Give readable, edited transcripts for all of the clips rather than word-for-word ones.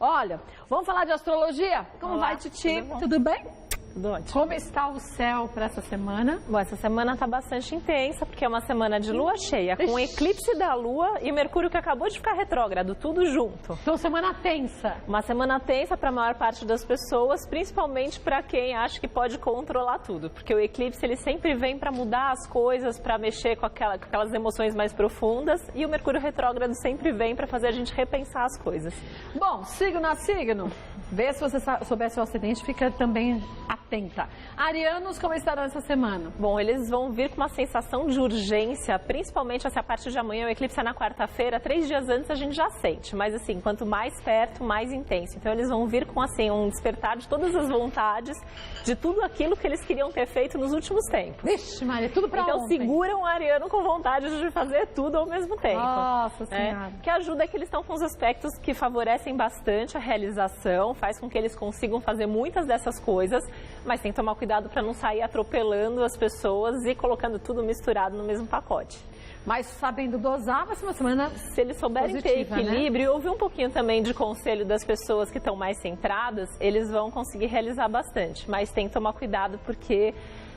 Olha, vamos falar de astrologia? Como vai, Titi? Tudo bem? Tudo ótimo. Como está o céu para essa semana? Bom, essa semana está bastante intensa, porque é uma semana de lua cheia, com o eclipse da lua e Mercúrio que acabou de ficar retrógrado, tudo junto. Então, semana tensa. Uma semana tensa para a maior parte das pessoas, principalmente para quem acha que pode controlar tudo, porque o eclipse ele sempre vem para mudar as coisas, para mexer com aquelas emoções mais profundas, e o Mercúrio retrógrado sempre vem para fazer a gente repensar as coisas. Bom, signo a signo. Vê se você souber seu acidente, fica também atenta. Arianos, como estarão essa semana? Bom, eles vão vir com uma sensação de urgência, principalmente assim, a partir de amanhã, o eclipse é na quarta-feira, 3 dias antes a gente já sente, mas assim, quanto mais perto, mais intenso. Então eles vão vir com assim, um despertar de todas as vontades, de tudo aquilo que eles queriam ter feito nos últimos tempos. Vixe, Maria, tudo pra Então ontem. seguram o ariano com vontade de fazer tudo ao mesmo tempo. Nossa Senhora. Que ajuda é que eles estão com os aspectos que favorecem bastante a realização, faz com que eles consigam fazer muitas dessas coisas, mas tem que tomar cuidado para não sair atropelando as pessoas e colocando tudo misturado no mesmo pacote. Mas sabendo dosar, vai ser uma semana Se eles souberem ter positiva, equilíbrio e ouvir um pouquinho também de conselho das pessoas que estão mais centradas, eles vão conseguir realizar bastante. Mas tem que tomar cuidado porque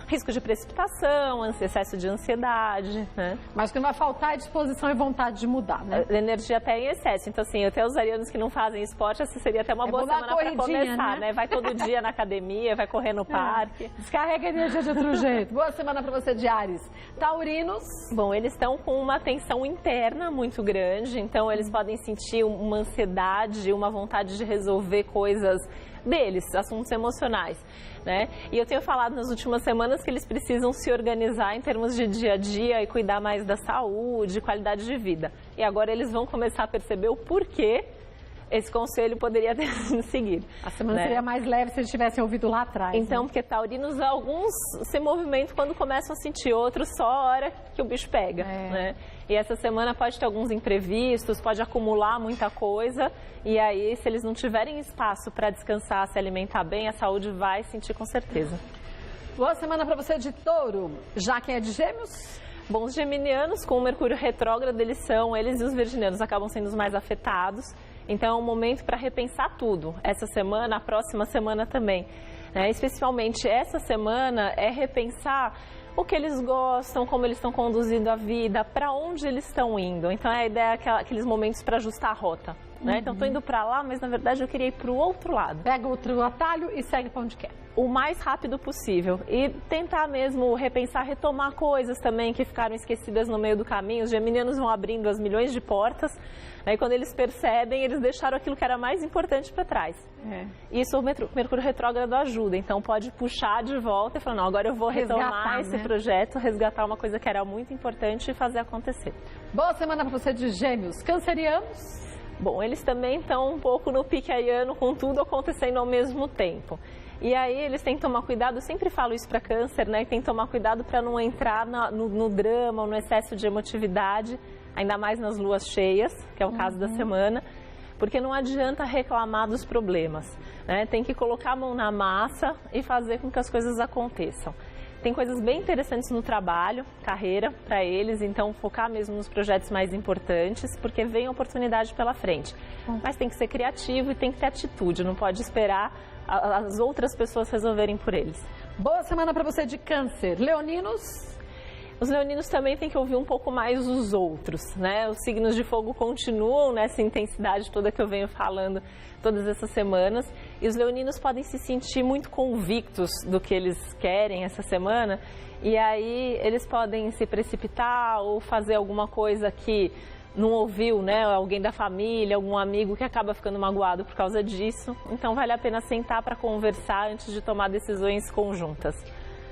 risco de precipitação, excesso de ansiedade, né? Mas o que não vai faltar é disposição e vontade de mudar, né? A energia até em excesso. Então, assim, até os arianos que não fazem esporte, essa seria até uma boa bom dar semana para começar, né? né? Vai todo dia na academia, vai correr no parque. Descarrega a energia de outro jeito. Boa semana para você de Áries. Taurinos. Bom, eles estão com uma tensão interna muito grande, então eles podem sentir uma ansiedade, uma vontade de resolver coisas deles, assuntos emocionais, né? E eu tenho falado nas últimas semanas que eles precisam se organizar em termos de dia a dia e cuidar mais da saúde, qualidade de vida. E agora eles vão começar a perceber o porquê esse conselho poderia ter sido seguido. A semana né? seria mais leve se eles tivessem ouvido lá atrás. Então, né? porque taurinos, alguns se movimentam quando começam a sentir, outros só a hora que o bicho pega, né? E essa semana pode ter alguns imprevistos, pode acumular muita coisa, e aí, se eles não tiverem espaço para descansar, se alimentar bem, a saúde vai sentir com certeza. Boa semana para você de Touro. Já quem é de Gêmeos? Bom, os geminianos, com o Mercúrio retrógrado, eles e os virginianos acabam sendo os mais afetados. Então é um momento para repensar tudo. Essa semana, a próxima semana também. Especialmente essa semana é repensar o que eles gostam, como eles estão conduzindo a vida, para onde eles estão indo. Então a ideia é aqueles momentos para ajustar a rota. Então estou indo para lá, mas na verdade eu queria ir para o outro lado. Pega outro atalho e segue para onde quer. O mais rápido possível e tentar mesmo repensar, retomar coisas também que ficaram esquecidas no meio do caminho. Os geminianos vão abrindo as milhões de portas, e quando eles percebem, eles deixaram aquilo que era mais importante para trás. Isso o Mercúrio retrógrado ajuda, então pode puxar de volta e falar, não, agora eu vou retomar esse projeto, resgatar uma coisa que era muito importante e fazer acontecer. Boa semana para você de Gêmeos. Cancerianos? Bom, eles também estão um pouco no pique ariano, com tudo acontecendo ao mesmo tempo. E aí eles têm que tomar cuidado, eu sempre falo isso para câncer, né? Tem que tomar cuidado para não entrar no drama ou no excesso de emotividade, ainda mais nas luas cheias, que é o caso da semana, porque não adianta reclamar dos problemas, né? Tem que colocar a mão na massa e fazer com que as coisas aconteçam. Tem coisas bem interessantes no trabalho, carreira para eles, então focar mesmo nos projetos mais importantes, porque vem oportunidade pela frente. Mas tem que ser criativo e tem que ter atitude, não pode esperar as outras pessoas resolverem por eles. Boa semana para você de Câncer. Leoninos? Os leoninos também têm que ouvir um pouco mais os outros, né? Os signos de fogo continuam nessa intensidade toda que eu venho falando todas essas semanas. E os leoninos podem se sentir muito convictos do que eles querem essa semana. E aí eles podem se precipitar ou fazer alguma coisa que não ouviu, né? Alguém da família, algum amigo que acaba ficando magoado por causa disso. Então vale a pena sentar para conversar antes de tomar decisões conjuntas.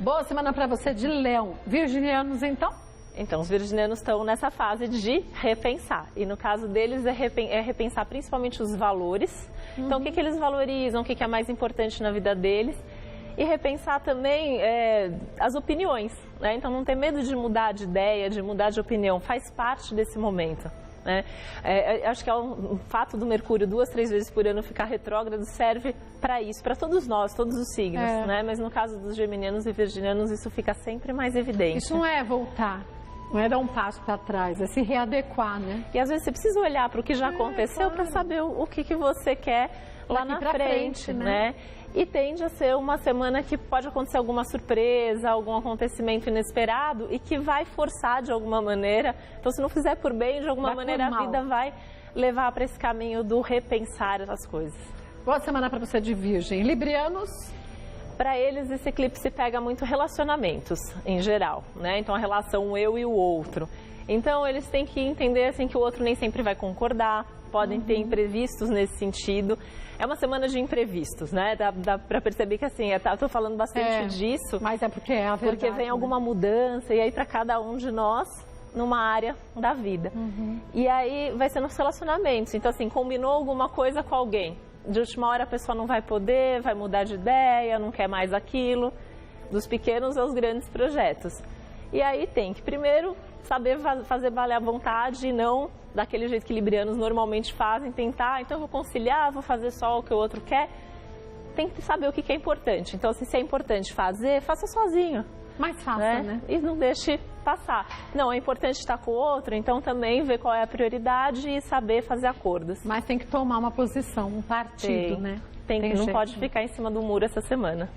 Boa semana para você de Leão. Virginianos, então? Então, os virginianos estão nessa fase de repensar. E no caso deles é repensar principalmente os valores. Então, o que eles valorizam, o que é mais importante na vida deles. E repensar também as opiniões, né? Então, não ter medo de mudar de ideia, de mudar de opinião. Faz parte desse momento. Né? Acho que é um fato do Mercúrio 2, 3 vezes por ano ficar retrógrado serve para isso, para todos nós, todos os signos, né? Mas no caso dos geminianos e virginianos isso fica sempre mais evidente. Isso não é voltar. Não é dar um passo para trás, é se readequar, né? E às vezes você precisa olhar para o que já aconteceu para saber o que você quer lá na frente, né? E tende a ser uma semana que pode acontecer alguma surpresa, algum acontecimento inesperado e que vai forçar de alguma maneira. Então, se não fizer por bem, de alguma maneira a vida vai levar para esse caminho do repensar as coisas. Boa semana para você de Virgem. Librianos? Para eles, esse eclipse pega muito relacionamentos, em geral, né? Então, a relação eu e o outro. Então, eles têm que entender assim, que o outro nem sempre vai concordar, podem ter imprevistos nesse sentido. É uma semana de imprevistos, né? Dá para perceber que assim, estou falando bastante disso. Mas é porque é a verdade. Porque vem alguma mudança e aí para cada um de nós numa área da vida. E aí vai ser nos relacionamentos. Então assim, combinou alguma coisa com alguém. De última hora a pessoa não vai poder, vai mudar de ideia, não quer mais aquilo. Dos pequenos aos grandes projetos. E aí tem que primeiro saber fazer valer a vontade e não daquele jeito que librianos normalmente fazem, tentar, então eu vou conciliar, vou fazer só o que o outro quer. Tem que saber o que é importante. Então, assim, se é importante fazer, faça sozinho. Mais fácil, né? E não deixe passar. Não, é importante estar com o outro, então também ver qual é a prioridade e saber fazer acordos. Mas tem que tomar uma posição, um partido, né? Não pode ficar em cima do muro essa semana.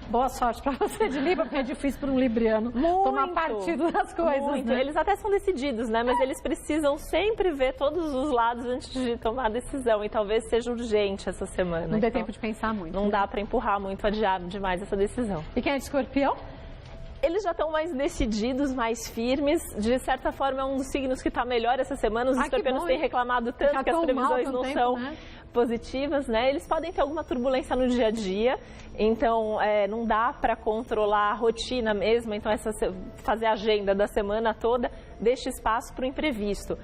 Boa sorte para você de Libra, porque é difícil para um libriano tomar partido das coisas, né? Eles até são decididos, né? Mas eles precisam sempre ver todos os lados antes de tomar a decisão. E talvez seja urgente essa semana. Não dê tempo de pensar muito. Não dá para empurrar muito, adiar demais essa decisão. E quem é de Escorpião? Eles já estão mais decididos, mais firmes. De certa forma, é um dos signos que está melhor essa semana. Os escorpianos têm reclamado tanto que as previsões não são positivas, né? Eles podem ter alguma turbulência no dia a dia, então não dá para controlar a rotina mesmo, então fazer a agenda da semana toda, deixa espaço para o imprevisto.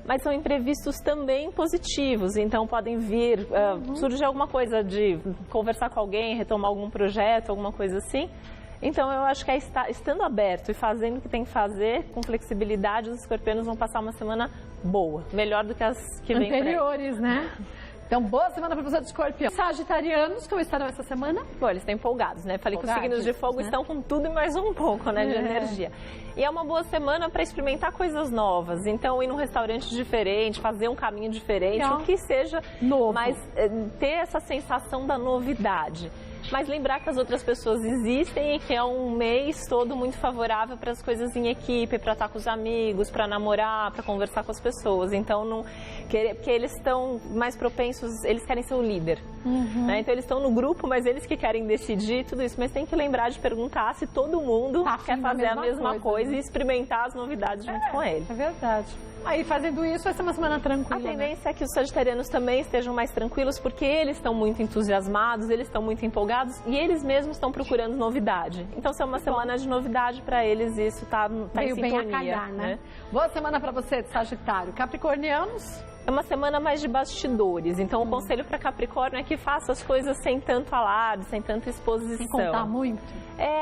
Mas são imprevistos também positivos, então podem vir, surgir alguma coisa de conversar com alguém, retomar algum projeto, alguma coisa assim. Então eu acho que estando aberto e fazendo o que tem que fazer, com flexibilidade, os escorpianos vão passar uma semana boa, melhor do que as que vêm anteriores, né? Então, boa semana para você de Escorpião. Sagitarianos, como estarão essa semana? Bom, eles estão empolgados, né? Falei que os signos de fogo estão com tudo e mais um pouco, né, de energia. E é uma boa semana para experimentar coisas novas. Então, ir num restaurante diferente, fazer um caminho diferente, o que seja novo. Mas ter essa sensação da novidade. Mas lembrar que as outras pessoas existem e que é um mês todo muito favorável para as coisas em equipe, para estar com os amigos, para namorar, para conversar com as pessoas. Então, porque eles estão mais propensos, eles querem ser o líder. Né? Então, eles estão no grupo, mas eles que querem decidir tudo isso. Mas tem que lembrar de perguntar se todo mundo quer fazer a mesma coisa e experimentar as novidades junto com ele. É verdade. Aí, fazendo isso, vai ser uma semana tranquila. A tendência é que os sagitarianos também estejam mais tranquilos, porque eles estão muito entusiasmados, eles estão muito empolgados e eles mesmos estão procurando novidade. Então, se é uma semana de novidade para eles, isso está em sintonia. Bem a calhar, né? Boa semana para você, de Sagitário. Capricornianos? É uma semana mais de bastidores. Então, o conselho para Capricórnio é que faça as coisas sem tanto alarde, sem tanta exposição. Sem contar muito?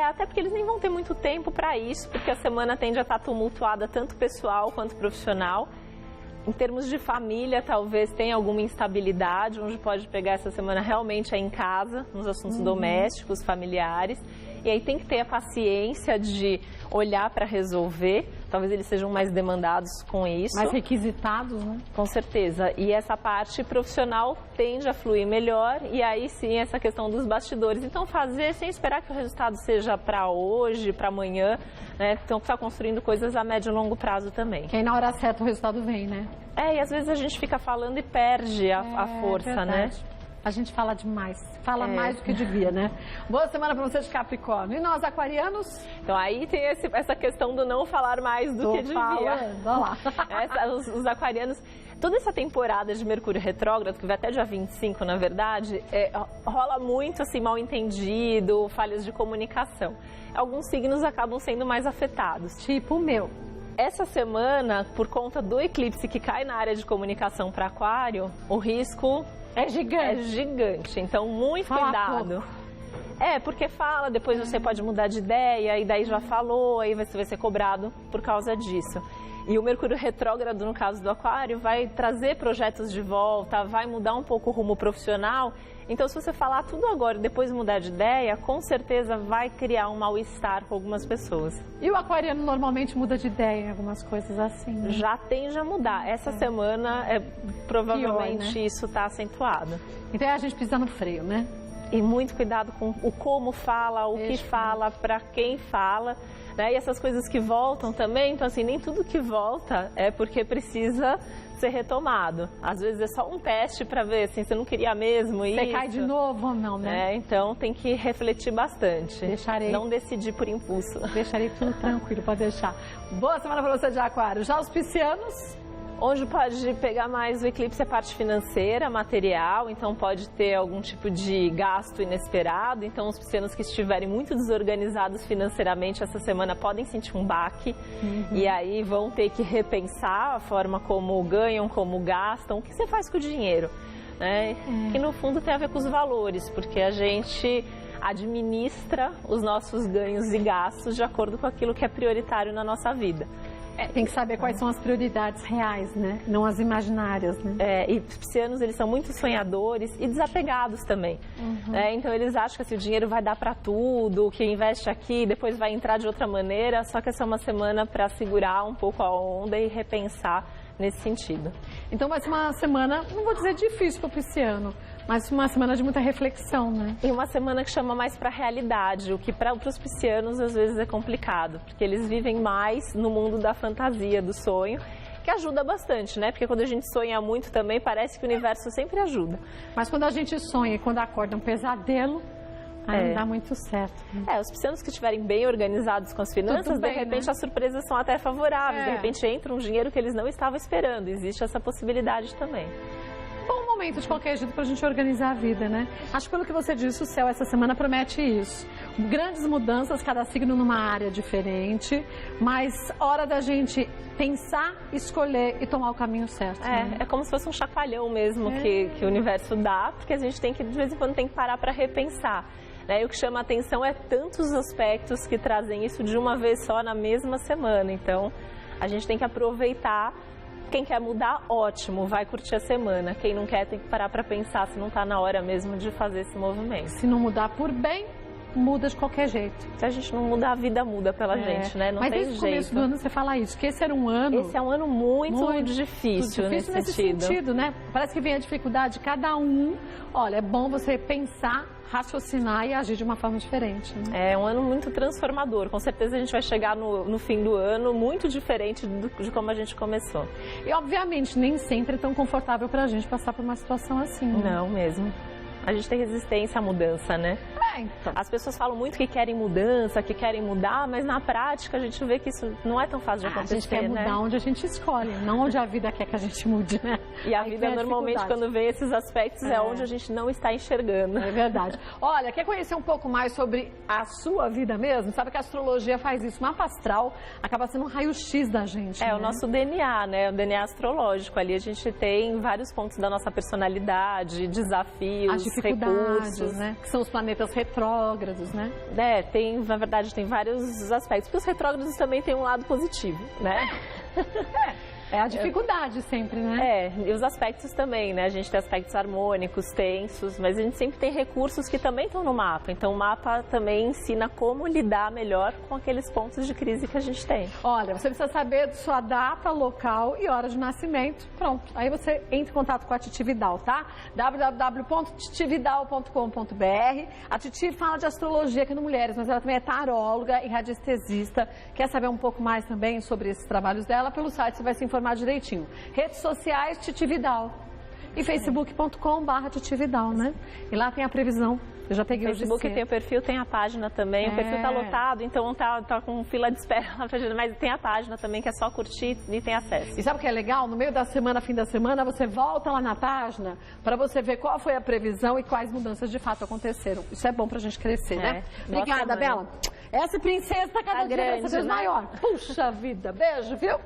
Até porque eles nem vão ter muito tempo para isso, porque a semana tende a estar tumultuada tanto pessoal quanto profissional. Em termos de família, talvez tenha alguma instabilidade, onde pode pegar essa semana realmente em casa, nos assuntos domésticos, familiares. E aí tem que ter a paciência de olhar para resolver. Talvez eles sejam mais demandados com isso. Mais requisitados, né? Com certeza. E essa parte profissional tende a fluir melhor. E aí sim, essa questão dos bastidores. Então, fazer sem esperar que o resultado seja para hoje, para amanhã, né? Então, está construindo coisas a médio e longo prazo também. Que aí na hora certa o resultado vem, né? E às vezes a gente fica falando e perde a força, né? A gente fala demais, fala mais do que devia, né? Boa semana para você de Capricórnio. E nós, aquarianos? Então, aí tem essa questão do não falar mais do que devia. Olha lá. Os aquarianos, toda essa temporada de Mercúrio retrógrado, que vai até dia 25, na verdade, rola muito assim, mal entendido, falhas de comunicação. Alguns signos acabam sendo mais afetados. Tipo o meu. Essa semana, por conta do eclipse que cai na área de comunicação para Aquário, o risco é gigante. Então, muito cuidado. Porque fala, depois você pode mudar de ideia, e daí já falou, aí você vai ser cobrado por causa disso. E o Mercúrio retrógrado, no caso do Aquário, vai trazer projetos de volta, vai mudar um pouco o rumo profissional. Então, se você falar tudo agora e depois mudar de ideia, com certeza vai criar um mal-estar com algumas pessoas. E o aquariano normalmente muda de ideia em algumas coisas assim, né? Já tende a mudar. Essa semana, provavelmente, pior, né? Isso está acentuado. Então, a gente pisa no freio, né? E muito cuidado com o como fala, o que fala, para quem fala, né? E essas coisas que voltam também, então assim, nem tudo que volta é porque precisa ser retomado. Às vezes é só um teste para ver, assim, você não queria mesmo isso. Você cai de novo ou não, né? Então tem que refletir bastante. Deixarei. Não decidir por impulso. Deixarei tudo tranquilo, pode deixar. Boa semana para você de Aquário. Já os piscianos? Onde pode pegar mais o eclipse é a parte financeira, material, então pode ter algum tipo de gasto inesperado. Então, os piscianos que estiverem muito desorganizados financeiramente essa semana podem sentir um baque. E aí vão ter que repensar a forma como ganham, como gastam, o que você faz com o dinheiro, né? Que no fundo tem a ver com os valores, porque a gente administra os nossos ganhos e gastos de acordo com aquilo que é prioritário na nossa vida. Tem que saber quais são as prioridades reais, né? Não as imaginárias, né? E os piscianos, eles são muito sonhadores e desapegados também. Então, eles acham que assim, o dinheiro vai dar para tudo, que investe aqui, depois vai entrar de outra maneira. Só que essa é uma semana para segurar um pouco a onda e repensar nesse sentido. Então, vai ser uma semana, não vou dizer difícil para o pisciano, mas uma semana de muita reflexão, né? E uma semana que chama mais para a realidade, o que para os piscianos às vezes é complicado, porque eles vivem mais no mundo da fantasia, do sonho, que ajuda bastante, né? Porque quando a gente sonha muito também, parece que o universo sempre ajuda. Mas quando a gente sonha e quando acorda um pesadelo, aí não dá muito certo. Os piscianos que estiverem bem organizados com as finanças, bem, de repente, né? As surpresas são até favoráveis. De repente entra um dinheiro que eles não estavam esperando. Existe essa possibilidade também. Bom momento de qualquer jeito para a gente organizar a vida, né? Acho que pelo que você disse, o céu essa semana promete isso. Grandes mudanças, cada signo numa área diferente, mas hora da gente pensar, escolher e tomar o caminho certo. Né? É como se fosse um chacoalhão mesmo que o universo dá, porque a gente tem que, de vez em quando, tem que parar para repensar. E o que chama a atenção é tantos aspectos que trazem isso de uma vez só na mesma semana. Então, a gente tem que aproveitar. Quem quer mudar, ótimo, vai curtir a semana. Quem não quer, tem que parar para pensar se não está na hora mesmo de fazer esse movimento. Se não mudar por bem, muda de qualquer jeito. Se a gente não mudar, a vida muda pela gente, né? Não Mas tem desde jeito. o começo do ano você fala isso, que esse era um ano... Esse é um ano muito difícil nesse sentido, né? Parece que vem a dificuldade, cada um... Olha, é bom você pensar, raciocinar e agir de uma forma diferente. Né? É um ano muito transformador. Com certeza a gente vai chegar no fim do ano muito diferente de como a gente começou. E, obviamente, nem sempre é tão confortável para a gente passar por uma situação assim. Né? Não, mesmo. A gente tem resistência à mudança, né? Então. As pessoas falam muito que querem mudança, que querem mudar, mas na prática a gente vê que isso não é tão fácil de acontecer, A gente quer mudar onde a gente escolhe, não onde a vida quer que a gente mude, né? E a vida normalmente, quando vê esses aspectos, é onde a gente não está enxergando. É verdade. Olha, quer conhecer um pouco mais sobre a sua vida mesmo? Sabe que a astrologia faz isso. O mapa astral acaba sendo um raio-x da gente. O nosso DNA, né? O DNA astrológico. Ali a gente tem vários pontos da nossa personalidade, desafios, as dificuldades, recursos, né? Que são os planetas retrógrados, né? Na verdade, tem vários aspectos. Porque os retrógrados também têm um lado positivo, né? É a dificuldade sempre, né? E os aspectos também, né? A gente tem aspectos harmônicos, tensos, mas a gente sempre tem recursos que também estão no mapa. Então, o mapa também ensina como lidar melhor com aqueles pontos de crise que a gente tem. Olha, você precisa saber de sua data, local e hora de nascimento. Pronto. Aí você entra em contato com a Titi Vidal, tá? www.titividal.com.br. A Titi fala de astrologia aqui no Mulheres, mas ela também é taróloga e radiestesista. Quer saber um pouco mais também sobre esses trabalhos dela? Pelo site você vai se informar direitinho. Redes sociais, Titi Vidal. E facebook.com/Titi Vidal, né? E lá tem a previsão. Eu já peguei o Facebook, tem o perfil, tem a página também. O perfil tá lotado, então tá com fila de espera lá pra gente, mas tem a página também, que é só curtir e tem acesso. E sabe o que é legal? No meio da semana, fim da semana, você volta lá na página para você ver qual foi a previsão e quais mudanças de fato aconteceram. Isso é bom pra gente crescer, né? Obrigada, Bela. Essa princesa tá cada dia grande, dessa vez maior. Puxa vida, beijo, viu?